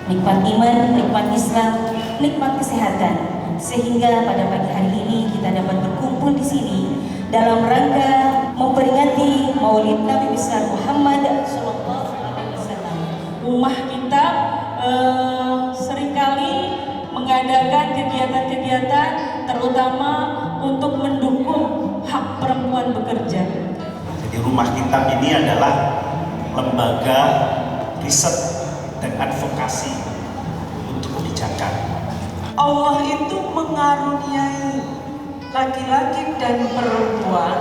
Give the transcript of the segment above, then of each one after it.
nikmat iman, nikmat Islam, nikmat kesehatan, sehingga pada pagi hari ini kita dapat berkumpul di sini dalam rangka memperingati Maulid Nabi besar Muhammad Sallallahu Alaihi Wasallam. Rumah kita seringkali mengadakan kegiatan-kegiatan terutama untuk mendukung hak perempuan bekerja. Jadi Rumah Kitab ini adalah lembaga riset dan advokasi untuk kebijakan. Allah itu mengaruniai laki-laki dan perempuan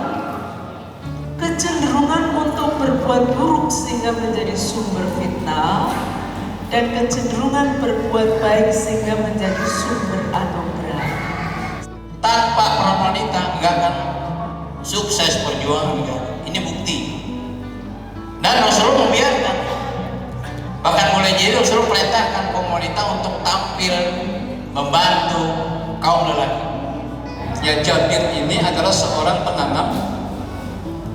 kecenderungan untuk berbuat buruk sehingga menjadi sumber fitnah, dan kecenderungan berbuat baik sehingga menjadi sumber anugerah. Tanpa peran wanita enggak akan sukses perjuangan negara. Ini bukti. Dan Rasulullah membiarkan. Bahkan mulai jadi Rasulullah perintahkan kaum wanita untuk tampil membantu kaum lelaki. Ya, Jabir ini adalah seorang penanam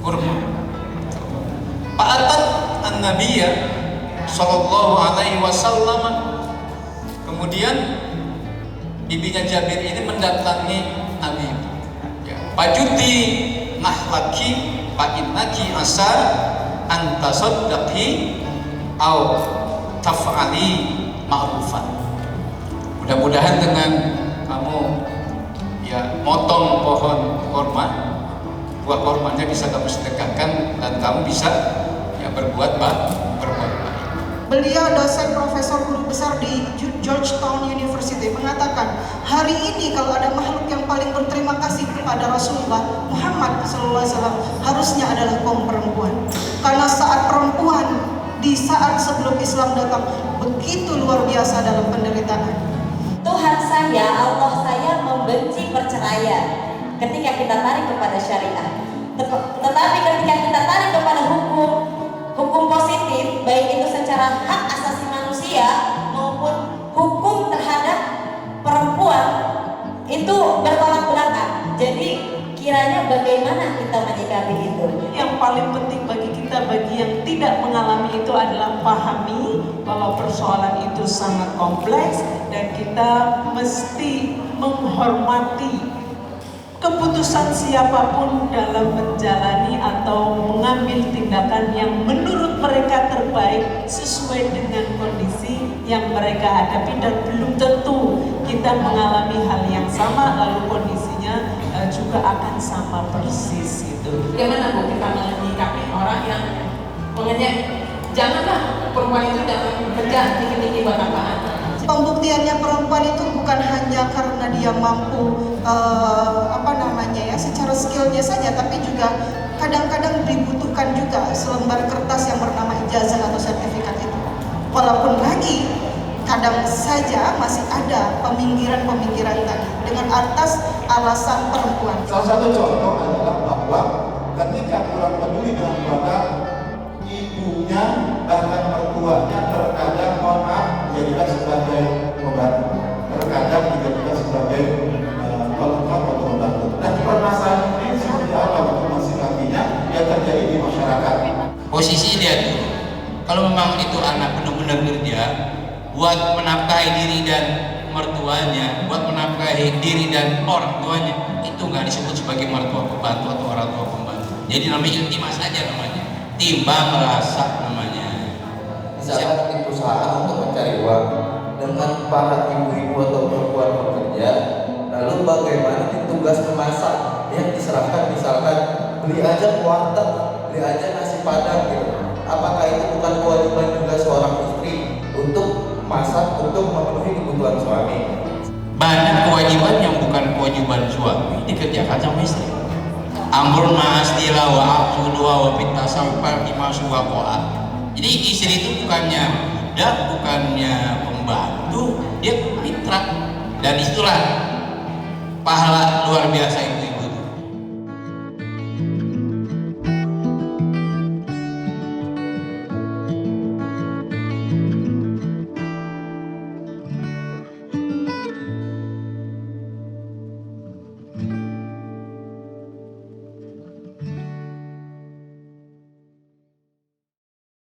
kurma. Fa'atat an-nabiyya sallallahu alaihi wasallam. Kemudian bibinya Jabir ini mendatangi Nabi. Ya, Pajuti nahlaki fa innaki asa an tasaddaqi au taf'ali ma'rufan. Mudah-mudahan dengan kamu ya motong pohon korma, buah kormanya bisa kamu sedekahkan dan kamu bisa ya berbuat baik. Beliau dosen profesor guru besar di Georgetown University mengatakan, hari ini kalau ada makhluk yang paling berterima kasih kepada Rasulullah Muhammad SAW harusnya adalah kaum perempuan. Karena saat perempuan di saat sebelum Islam datang begitu luar biasa dalam penderitaan. Tuhan saya, Allah saya membenci perceraian ketika kita tarik kepada syariah. Tetapi ketika kita tarik kepada hukum positif, baik itu secara hak asasi manusia maupun hukum terhadap perempuan, itu bertolak belakang. Jadi kiranya bagaimana kita menyikapi itu? Yang paling penting bagi kita, bagi yang tidak mengalami itu adalah pahami bahwa persoalan itu sangat kompleks dan kita mesti menghormati keputusan siapapun dalam menjalani atau mengambil tindakan yang menurut mereka terbaik sesuai dengan kondisi yang mereka hadapi, dan belum tentu kita mengalami hal yang sama lalu kondisinya juga akan sama persis itu. Bagaimana Bu kita menyikapi orang yang mengenai janganlah perempuan itu dalam bekerja tinggi-tinggi buat apaan? Pembuktiannya perempuan itu bukan hanya karena dia mampu secara skillnya saja, tapi juga kadang-kadang dibutuhkan juga selembar kertas yang bernama ijazah atau sertifikat itu. Walaupun lagi kadang saja masih ada peminggiran tadi dengan atas alasan perempuan. Salah satu contoh adalah bahwa ketika kurang peduli dengan keluarga, ibunya bahkan mertuanya terkadang dijadikan sebagai pembantu, terkadang dijadikan sebagai pelengkap atau pembantu. Dan permasalahan ini seperti apa untuk mensikapinya yang terjadi di masyarakat? Posisi dia tuh, kalau memang itu anak benar-benar kerja buat menafkahi diri dan mertuanya, buat menafkahi diri dan orang tuanya, itu nggak disebut sebagai mertua pembantu atau orang tua pembantu. Jadi namanya intimas saja namanya, timbang merasa namanya. Misalkan di perusahaan untuk mencari uang dengan para ibu-ibu atau perempuan bekerja, lalu bagaimana tugas memasak yang diserahkan, misalkan beli aja warteg, beli aja nasi padang gitu. Apakah itu bukan kewajiban juga seorang istri untuk masak untuk memenuhi kebutuhan suami? Banyak kewajiban yang bukan kewajiban suami dikerjakan sama istri. Amrun ma'astila wa aqsuduwa wa pitasawfal imasuwako'a. Jadi istri itu bukannya pembantu, dia mitra. Dan itulah pahala luar biasa itu